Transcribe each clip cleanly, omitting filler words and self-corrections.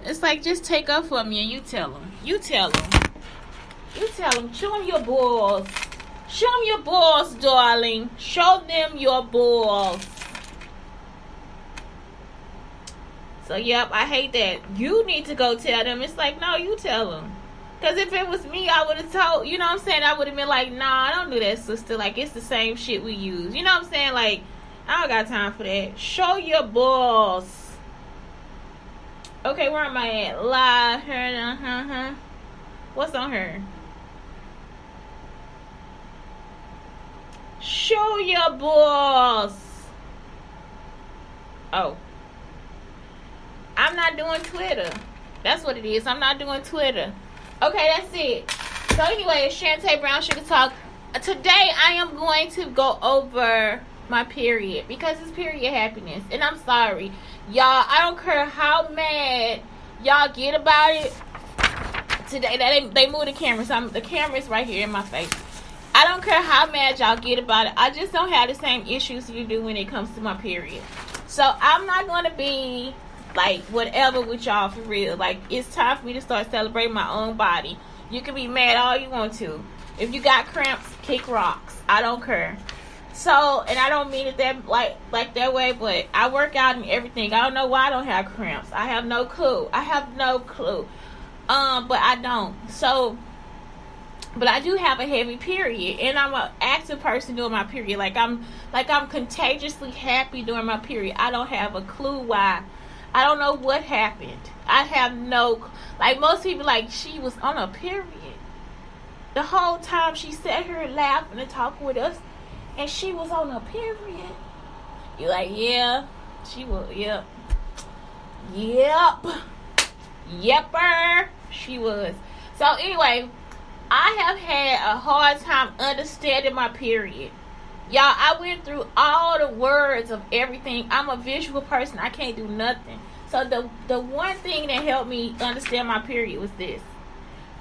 It's like, just take up for me and you tell them. You tell them. You tell them. Show them your balls. Show them your balls, darling. Show them your balls. So, yep, I hate that. You need to go tell them. It's like, no, you tell them. Because if it was me, I would have told, you know what I'm saying? I would have been like, nah, I don't do that, sister. Like, it's the same shit we use. You know what I'm saying? Like, I don't got time for that. Show your balls. Okay, where am I at? Live. Her. What's on her? Show your balls. Oh. I'm not doing Twitter. That's what it is. I'm not doing Twitter. Okay, that's it. So anyway, it's Shantae Brown Sugar Talk. Today I am going to go over my period because it's period happiness. And I'm sorry. Y'all, I don't care how mad y'all get about it. Today, they moved the camera. So the camera's right here in my face. I don't care how mad y'all get about it. I just don't have the same issues you do when it comes to my period. So I'm not going to be like whatever with y'all for real. Like, it's time for me to start celebrating my own body. You can be mad all you want to. If you got cramps, kick rocks. I don't care. So, and I don't mean it that like that way, but I work out and everything. I don't know why I don't have cramps. I have no clue. But I don't. So, but I do have a heavy period, and I'm an active person during my period. Like I'm contagiously happy during my period. I don't have a clue why. I don't know what happened. I have no, like most people, like she was on a period. The whole time she sat here laughing and talking with us, and she was on a period. You're like, yeah, she was, yep. Yepper, she was. So anyway, I have had a hard time understanding my period. Y'all, I went through all the words of everything. I'm a visual person. I can't do nothing. So the one thing that helped me understand my period was this.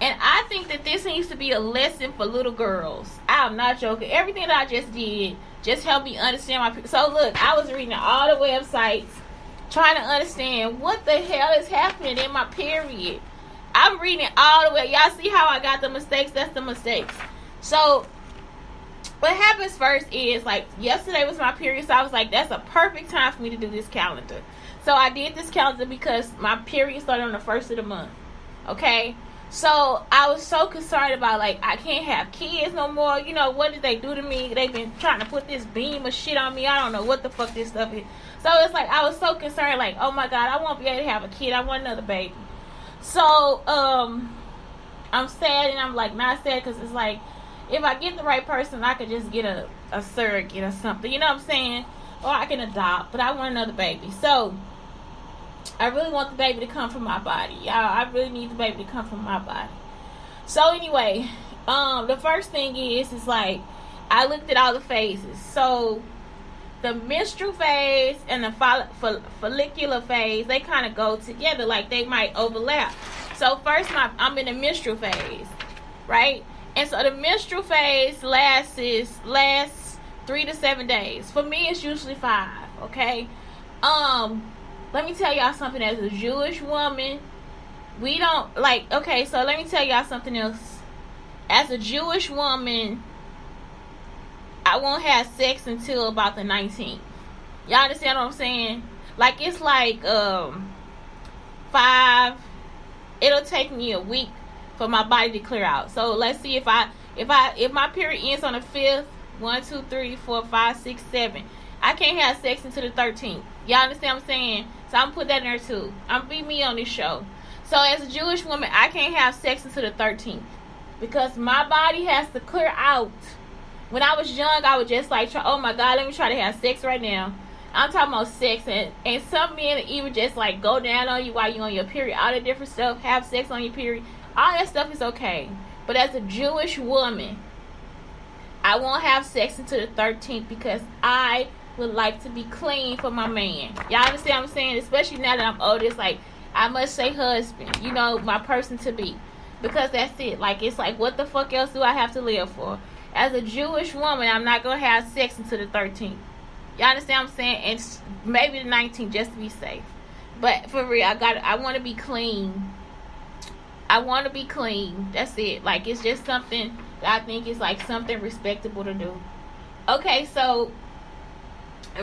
And I think that this needs to be a lesson for little girls. I'm not joking. Everything that I just did just helped me understand my period. So look, I was reading all the websites trying to understand what the hell is happening in my period. I'm reading all the way. Y'all see how I got the mistakes? That's the mistakes. So what happens first is, like, yesterday was my period, so I was like, that's a perfect time for me to do this calendar. So I did this calendar because my period started on the 1st of the month. Okay? So I was so concerned about, like, I can't have kids no more. You know, what did they do to me? They've been trying to put this beam of shit on me. I don't know what the fuck this stuff is. So it's like, I was so concerned, like, oh my God, I won't be able to have a kid. I want another baby. So, I'm sad, and I'm, like, not sad because it's like, if I get the right person, I could just get a surrogate or something. You know what I'm saying? Or I can adopt. But I want another baby. So, I really want the baby to come from my body. Y'all, I really need the baby to come from my body. So, anyway, the first thing is like, I looked at all the phases. So, the menstrual phase and the follicular phase, they kind of go together. Like, they might overlap. So, first, I'm in the menstrual phase. Right? And so the menstrual phase lasts 3 to 7 days. For me, it's usually 5. Okay. Let me tell y'all something. As a Jewish woman, we don't like. Okay, so let me tell y'all something else. As a Jewish woman, I won't have sex until about the 19th. Y'all understand what I'm saying? Like, it's like 5. It'll take me a week for my body to clear out. So let's see if my period ends on the 5th, 1, 2, 3, 4, 5, 6, 7. I can't have sex until the 13th. Y'all understand what I'm saying? So I'm put that in there too. I'm be me on this show. So as a Jewish woman, I can't have sex until the 13th because my body has to clear out. When I was young, I would just like try. Oh my God, let me try to have sex right now. I'm talking about sex, and some men even just like go down on you while you're on your period. All the different stuff, have sex on your period. All that stuff is okay. But as a Jewish woman, I won't have sex until the 13th because I would like to be clean for my man. Y'all understand what I'm saying? Especially now that I'm older, it's like, I must say husband. You know, my person to be. Because that's it. Like, it's like, what the fuck else do I have to live for? As a Jewish woman, I'm not going to have sex until the 13th. Y'all understand what I'm saying? And maybe the 19th just to be safe. But for real, I want to be clean. I want to be clean. That's it. Like, it's just something that I think is like something respectable to do. Okay, so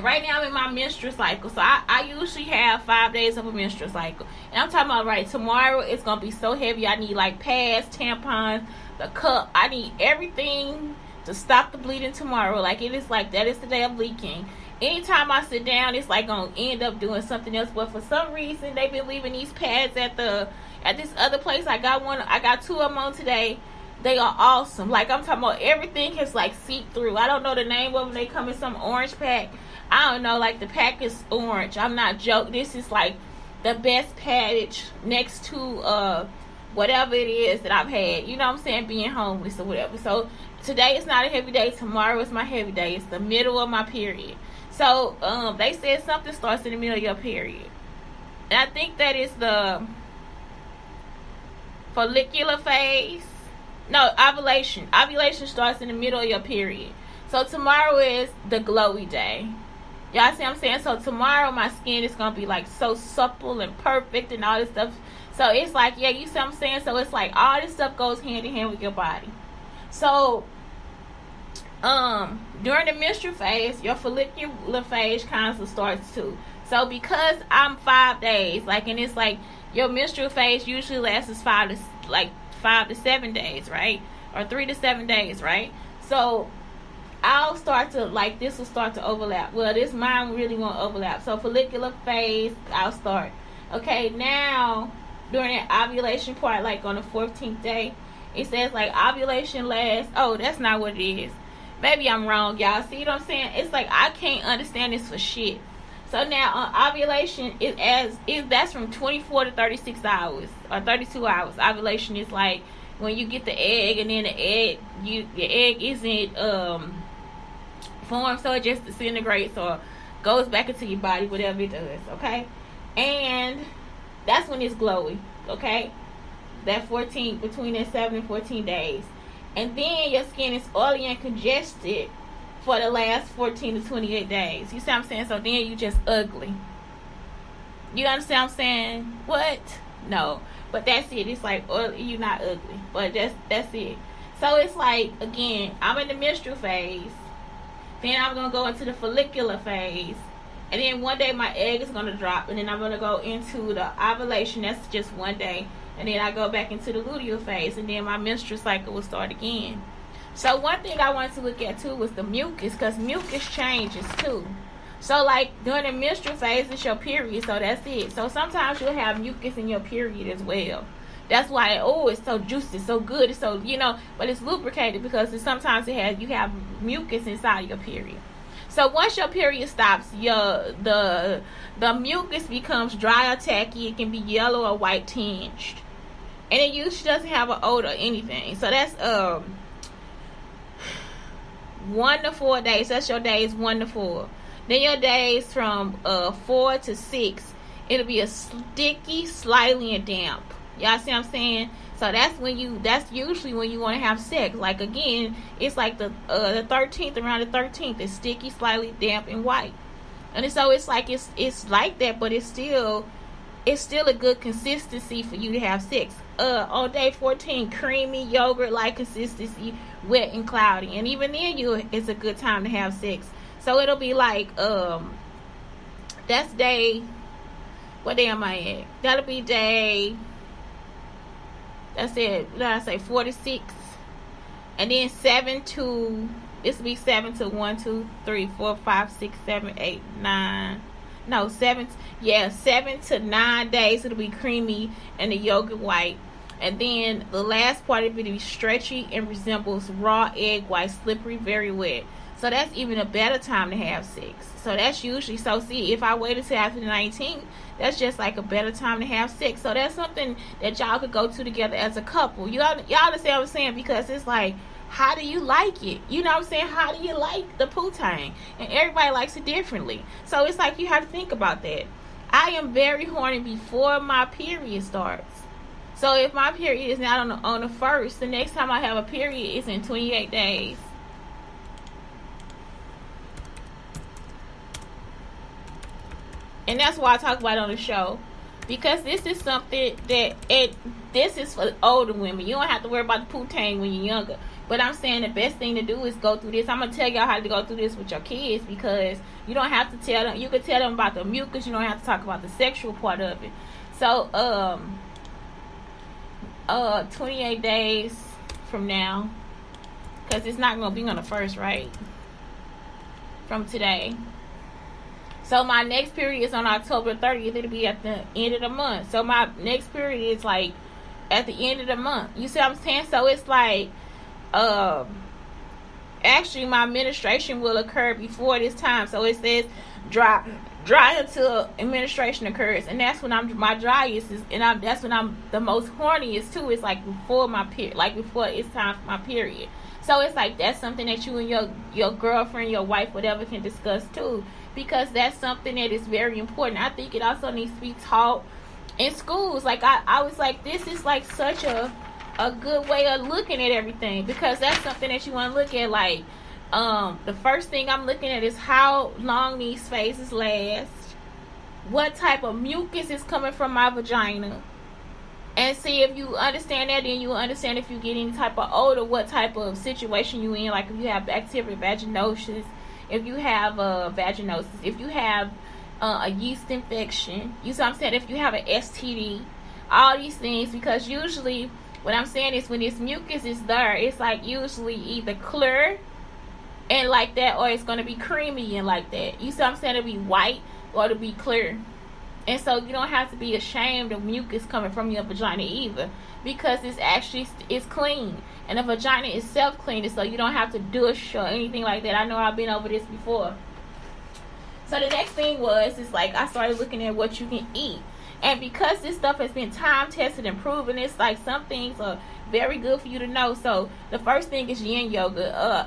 right now I'm in my menstrual cycle. So I usually have 5 days of a menstrual cycle. And I'm talking about, right, tomorrow it's going to be so heavy. I need like pads, tampons, the cup. I need everything to stop the bleeding tomorrow. Like, it is like that is the day of leaking. Anytime I sit down, it's like going to end up doing something else. But for some reason, they've been leaving these pads at this other place. I got 2 of them on today. They are awesome. Like, I'm talking about, everything has like seeped through. I don't know the name of them. They come in some orange pack. I don't know, like the pack is orange. I'm not joking. This is like the best package next to whatever it is that I've had. You know what I'm saying? Being homeless or whatever. So today is not a heavy day. Tomorrow is my heavy day. It's the middle of my period. So they said something starts in the middle of your period. And I think that is the follicular phase. No, ovulation. Ovulation starts in the middle of your period. So tomorrow is the glowy day. Y'all see what I'm saying? So tomorrow my skin is going to be like so supple and perfect and all this stuff. So it's like, yeah, you see what I'm saying? So it's like all this stuff goes hand in hand with your body. So during the menstrual phase, your follicular phase kind of starts too. So because I'm 5 days, like, and it's like your menstrual phase usually lasts 5 to 7 days, right? Or 3 to 7 days, right? So I'll start to, like, this will start to overlap. Well, this mine really won't overlap. So follicular phase, I'll start. Okay, now during that ovulation part, like on the 14th day, it says like ovulation lasts. Oh, that's not what it is. Maybe I'm wrong, y'all. See what I'm saying? It's like I can't understand this for shit. So now ovulation that's from 24 to 36 hours or 32 hours. Ovulation is like when you get the egg, and then the egg isn't formed, so it just disintegrates or goes back into your body, whatever it does. Okay, and that's when it's glowy. Okay, that 14 between that 7 and 14 days, and then your skin is oily and congested for the last 14 to 28 days. You see what I'm saying? So then you just ugly. You understand what I'm saying? What? No. But that's it. It's like, you're not ugly. But that's it. So it's like, again, I'm in the menstrual phase. Then I'm going to go into the follicular phase. And then one day my egg is going to drop. And then I'm going to go into the ovulation. That's just one day. And then I go back into the luteal phase. And then my menstrual cycle will start again. So one thing I wanted to look at too was the mucus, because mucus changes too. So like during the menstrual phase, it's your period, so that's it. So sometimes you'll have mucus in your period as well. That's why it's so juicy, so good, it's so, but it's lubricated because sometimes you have mucus inside your period. So once your period stops, the mucus becomes dry or tacky. It can be yellow or white tinged, and it usually doesn't have an odor or anything. So that's 1 to 4 days. That's your days 1 to 4. Then your days from 4 to 6, it'll be a sticky, slightly, and damp. Y'all see what I'm saying? So that's usually when you want to have sex. Like, again, it's like the 13th, around the 13th, it's sticky, slightly, damp, and white. And so it's like it's like that, but it's still a good consistency for you to have sex. On day 14, creamy yogurt-like consistency, wet and cloudy, and even then it's a good time to have sex. So it'll be like that's day, what day am I at? That'll be day, that's it, what did I say, 4 to 6, and then 7 to, this will be 7 to 1, 2, 3, 4, 5, 6, 7, 8, 9. No, 7 to 9 days it'll be creamy and the yogurt white. And then the last part of it will be stretchy and resembles raw egg white, slippery, very wet. So that's even a better time to have sex. So that's usually, so see, if I waited till after the 19th, that's just like a better time to have sex. So that's something that y'all could go to together as a couple. Y'all understand what I'm saying? Because it's like, how do you like it? You know what I'm saying? How do you like the poutine? And everybody likes it differently. So it's like you have to think about that. I am very horny before my period starts. So if my period is not on the 1st, the next time I have a period is in 28 days. And that's why I talk about it on the show. Because this is something that this is for older women. You don't have to worry about the poo-tang when you're younger. But I'm saying the best thing to do is go through this. I'm going to tell y'all how to go through this with your kids, because you don't have to tell them. You can tell them about the mucus. You don't have to talk about the sexual part of it. So, 28 days from now, because it's not going to be on the 1st, right? From today. So my next period is on October 30th. It'll be at the end of the month. So my next period is like at the end of the month. You see what I'm saying? So it's like, actually my menstruation will occur before this time. So it says dry until menstruation occurs, and that's when my driest is, and that's when I'm the most horniest too. It's like before my period, like before it's time for my period. So it's like that's something that you and your girlfriend, your wife, whatever, can discuss too, because that's something that is very important. I think it also needs to be taught in schools. Like I was like, this is like such a good way of looking at everything, because that's something that you want to look at. Like the first thing I'm looking at is how long these phases last, what type of mucus is coming from my vagina, and see if you understand that. Then you will understand if you get any type of odor, what type of situation you in. Like if you have bacterial vaginosis, if you have vaginosis, if you have a yeast infection, you see what I'm saying, if you have an STD, all these things. Because usually what I'm saying is when this mucus is there, it's like usually either clear and like that, or it's going to be creamy and like that. You see what I'm saying? It'll be white or it'll be clear. And so you don't have to be ashamed of mucus coming from your vagina either, because it's clean, and the vagina is self-cleaning, so you don't have to douche or anything like that. I know I've been over this before. So the next thing is like I started looking at what you can eat. And because this stuff has been time tested and proven, it's like some things are very good for you to know. So the first thing is yin yoga.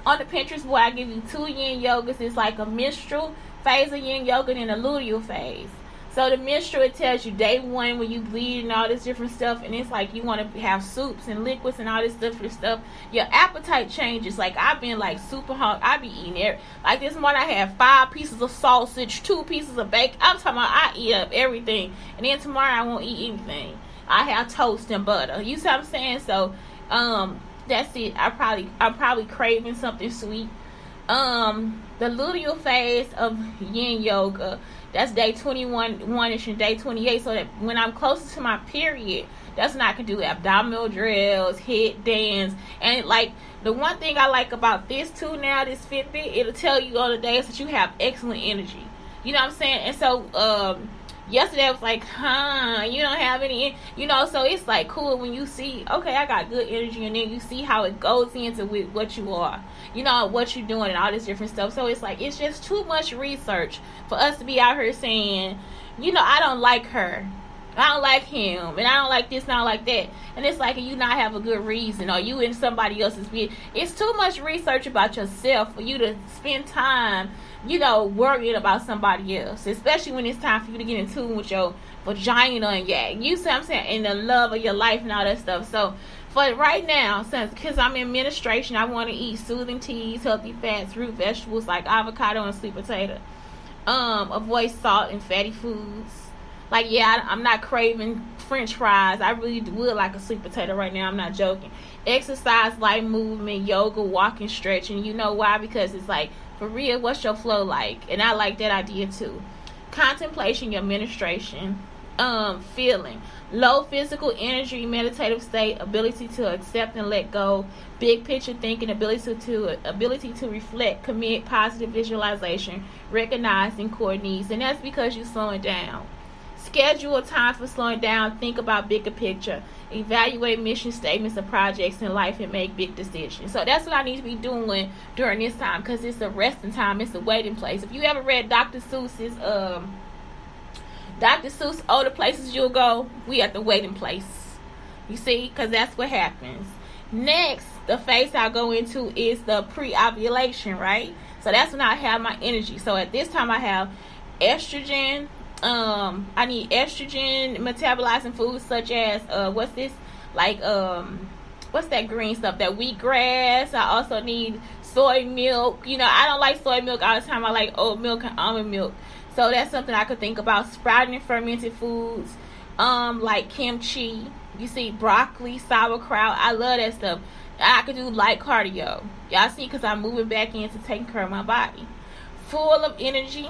On the Pinterest board, I give you 2 yin yogas. It's like a menstrual phase of yin yoga and a luteal phase. So the menstrual, it tells you day 1 when you bleed and all this different stuff, and it's like you want to have soups and liquids and all this different stuff. Your appetite changes. Like I've been like super hungry. I be eating like this morning I had 5 pieces of sausage, 2 pieces of bacon. I'm talking about I eat up everything, and then tomorrow I won't eat anything. I have toast and butter. You see what I'm saying? So that's it. I'm probably craving something sweet. The luteal phase of yin yoga, that's day 21-ish and day 28. So that when I'm closer to my period, that's when I can do abdominal drills, head dance. And like the one thing I like about this too now, this Fitbit, it'll tell you on the days that you have excellent energy. You know what I'm saying? And so yesterday I was like, you don't have any, so it's like cool when you see, okay, I got good energy, and then you see how it goes into with what you are, what you're doing and all this different stuff. So it's like, it's just too much research for us to be out here saying, I don't like her, I don't like him, and I don't like this, and I don't like that. And it's like, you not have a good reason, or you in somebody else's business. It's too much research about yourself for you to spend time worrying about somebody else, especially when it's time for you to get in tune with your vagina and you see what I'm saying, and the love of your life and all that stuff. So for right now, because I'm in menstruation, I want to eat soothing teas, healthy fats, root vegetables like avocado and sweet potato. Avoid salt and fatty foods. Like, I'm not craving French fries. I really would like a sweet potato right now. I'm not joking. Exercise, light movement, yoga, walking, stretching. You know why? Because it's like, for real, what's your flow like? And I like that idea too. Contemplation, your menstruation. Feeling. Low physical energy, meditative state, ability to accept and let go, big picture thinking, ability to reflect, commit, positive visualization, recognizing core needs. And that's because you're slowing down. Schedule a time for slowing down. Think about bigger picture. Evaluate mission statements of projects in life and make big decisions. So that's what I need to be doing during this time, because it's a resting time. It's a waiting place. If you ever read Dr. Seuss's All the Places You'll Go, we at the waiting place. You see, because that's what happens. Next, the phase I'll go into is the pre-ovulation, right? So that's when I have my energy. So at this time I have estrogen. I need estrogen metabolizing foods such as what's that green stuff, that wheatgrass. I also need soy milk. I don't like soy milk all the time. I like oat milk and almond milk. So that's something I could think about. Sprouting and fermented foods, like kimchi. You see, broccoli, sauerkraut. I love that stuff. I could do light cardio. Y'all see, because I'm moving back into taking care of my body. Full of energy,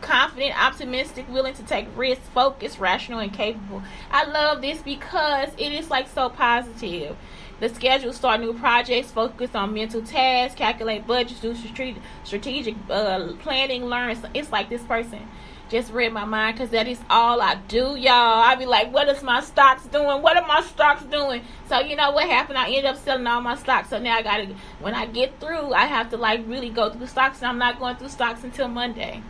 confident, optimistic, willing to take risks, focused, rational, and capable. I love this because it is like so positive. The schedule, start new projects, focus on mental tasks, calculate budgets, do strategic planning, learn. It's like this person just read my mind, because that is all I do, y'all. I be like, what is my stocks doing? What are my stocks doing? So you know what happened? I ended up selling all my stocks. So now I gotta, when I get through, I have to like really go through stocks. And I'm not going through stocks until Monday.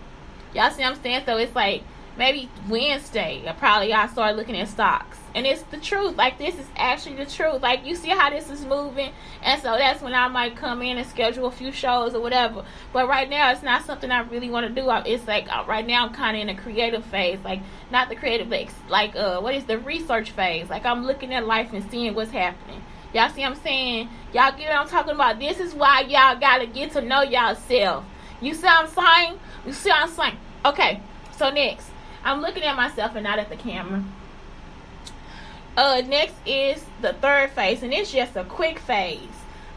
Y'all see what I'm saying? So it's like maybe Wednesday, I'll start looking at stocks. And it's the truth. Like, this is actually the truth. Like, you see how this is moving? And so that's when I might come in and schedule a few shows or whatever. But right now, it's not something I really want to do. It's like, right now, I'm kind of in a creative phase. Like, not the creative, like, what is the research phase? Like, I'm looking at life and seeing what's happening. Y'all see what I'm saying? Y'all get what I'm talking about? This is why y'all got to get to know y'allself. You see what I'm saying? You see what I'm saying? Okay, so next. I'm looking at myself and not at the camera. Next is the third phase, and it's just a quick phase.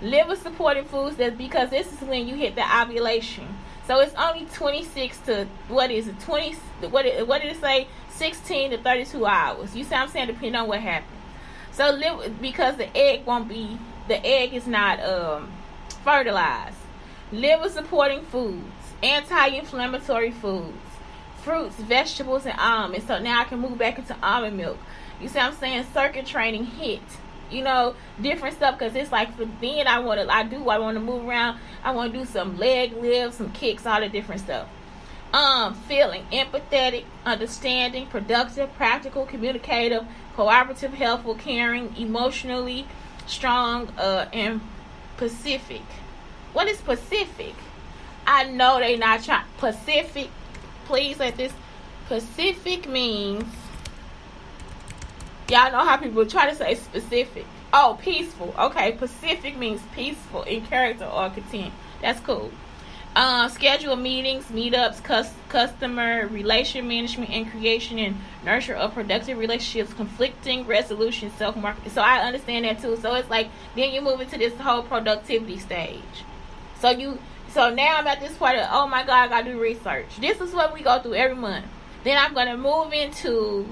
Liver supporting foods, that's because this is when you hit the ovulation. So it's only 26 to, what is it, 20, what did it say? 16 to 32 hours. You see what I'm saying? Depending on what happens. So because the egg is not fertilized. Liver supporting foods, anti-inflammatory foods, fruits, vegetables, and almonds. So now I can move back into almond milk. You see what I'm saying? Circuit training hit. Different stuff, because it's like for then I want to move around. I want to do some leg lifts, some kicks, all the different stuff. Feeling empathetic, understanding, productive, practical, communicative, cooperative, helpful, caring, emotionally strong, and Pacific. What is Pacific? I know they not trying. Pacific, please let this. Pacific means, y'all know how people try to say specific. Oh, peaceful. Okay, Pacific means peaceful in character or content. That's cool. Schedule meetings, meetups, customer relation management, and creation and nurture of productive relationships, conflicting resolution, self-marketing. So I understand that too. So it's like then you move into this whole productivity stage. So now I'm at this part of, oh my God, I gotta do research. This is what we go through every month. Then I'm gonna move into,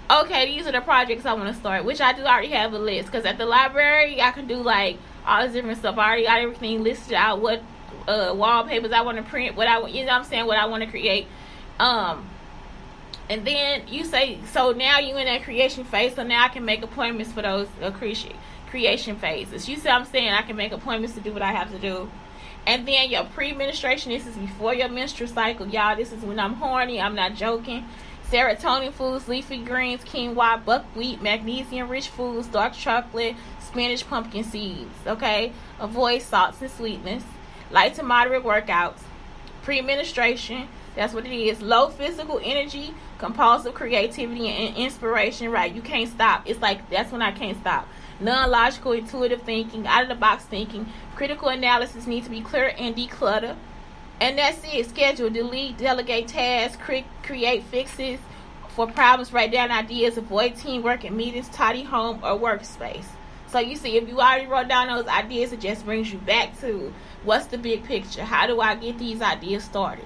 okay, these are the projects I want to start, which I do already have a list. Because at the library, I can do like all this different stuff. I already got everything listed out. What wallpapers I want to print, what I want to create. And then you say, so now you in that creation phase. So now I can make appointments for those creation phases. You see what I'm saying? I can make appointments to do what I have to do. And then your pre-menstruation, this is before your menstrual cycle. Y'all, this is when I'm horny. I'm not joking. Serotonin foods, leafy greens, quinoa, buckwheat, magnesium-rich foods, dark chocolate, spinach, pumpkin seeds. Okay? Avoid salts and sweetness. Light to moderate workouts. Pre-menstruation, that's what it is. Low physical energy, compulsive creativity, and inspiration. Right? You can't stop. It's like, that's when I can't stop. Non-logical, intuitive thinking, out-of-the-box thinking. Critical analysis needs to be clear and declutter. And that's it. Schedule, delete, delegate tasks, create fixes for problems, write down ideas, avoid teamwork and meetings, tidy home or workspace. So you see, if you already wrote down those ideas, it just brings you back to what's the big picture? How do I get these ideas started?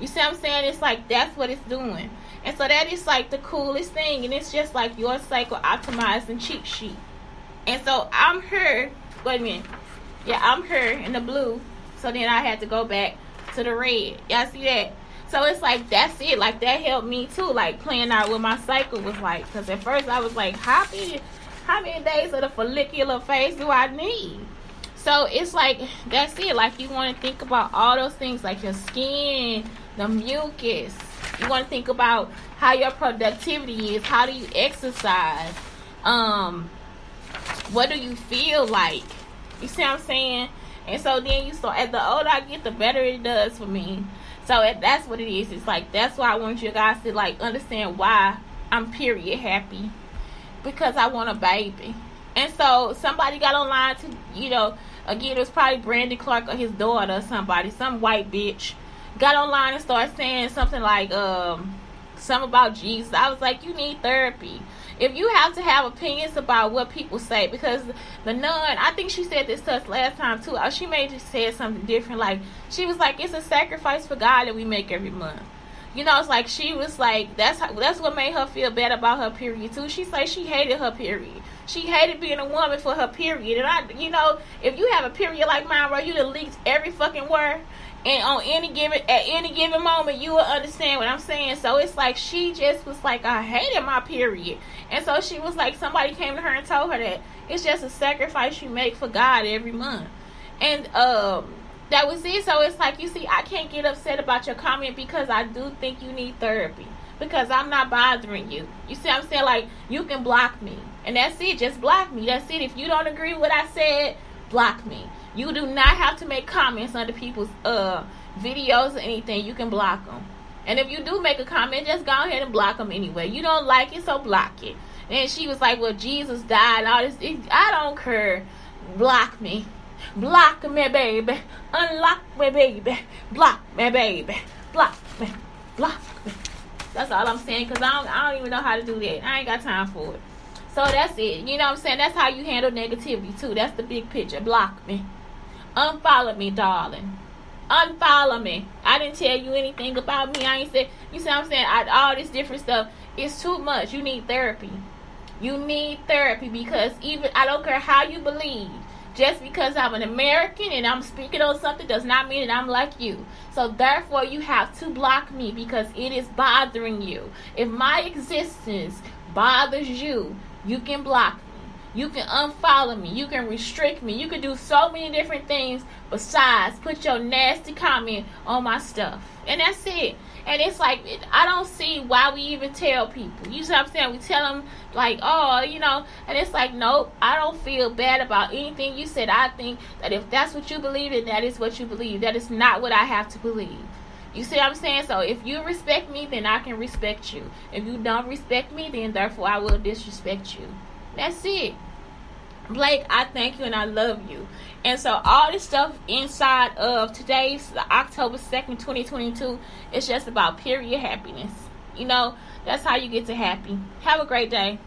You see what I'm saying? It's like, that's what it's doing. And so that is like the coolest thing. And it's just like your cycle optimized and cheat sheet. And so I'm here. Wait a minute. Yeah, I'm here in the blue. So then I had to go back to the red. Y'all see that? So it's like, that's it. Like, that helped me too. Like, playing out what my cycle was like. Because at first I was like, how many days of the follicular phase do I need? So it's like, that's it. Like, you want to think about all those things, like your skin, the mucus. You want to think about how your productivity is. How do you exercise? What do you feel like? You see what I'm saying? And so then you start, as the older I get, the better it does for me. So that's what it is. It's like, that's why I want you guys to like understand why I'm period happy. Because I want a baby. And so somebody got online to, Again, it was probably Brandon Clark or his daughter or somebody, some white bitch, got online and started saying something like, something about Jesus. I was like, you need therapy. If you have to have opinions about what people say, because the nun, I think she said this to us last time too. She may just said something different. Like, she was like, it's a sacrifice for God that we make every month. You know, it's like, she was like, that's what made her feel bad about her period too. She said she hated her period. She hated being a woman for her period. And you know, if you have a period like mine where you done leaked every fucking word, and at any given moment, you will understand what I'm saying. So it's like, she just was like, I hated my period. And so she was like, somebody came to her and told her that it's just a sacrifice you make for God every month. And that was it. So it's like, you see, I can't get upset about your comment, because I do think you need therapy, because I'm not bothering you. You see what I'm saying? Like, you can block me, and that's it. Just block me. That's it. If you don't agree with what I said, block me. You do not have to make comments under people's videos or anything. You can block them. And if you do make a comment, just go ahead and block them anyway. You don't like it, so block it. And she was like, well, Jesus died and all this. I don't care. Block me. Block me, baby. Unlock me, baby. Block me, baby. Block me. Block me. That's all I'm saying, because I don't even know how to do that. I ain't got time for it. So that's it. You know what I'm saying? That's how you handle negativity too. That's the big picture. Block me. Unfollow me, darling. Unfollow me. I didn't tell you anything about me. I ain't said, you see what I'm saying? All this different stuff. It's too much. You need therapy. You need therapy, because even, I don't care how you believe, just because I'm an American and I'm speaking on something does not mean that I'm like you. So therefore, you have to block me, because it is bothering you. If my existence bothers you, you can block me. You can unfollow me. You can restrict me. You can do so many different things besides put your nasty comment on my stuff. And that's it. And it's like, I don't see why we even tell people. You see what I'm saying? We tell them like, oh, you know, and it's like, nope, I don't feel bad about anything you said. I think that if that's what you believe in, that is what you believe. That is not what I have to believe. You see what I'm saying? So if you respect me, then I can respect you. If you don't respect me, then therefore I will disrespect you. That's it. Blake, I thank you and I love you. And so all this stuff inside of today's October 2nd, 2022, it's just about period happiness. You know, that's how you get to happy. Have a great day.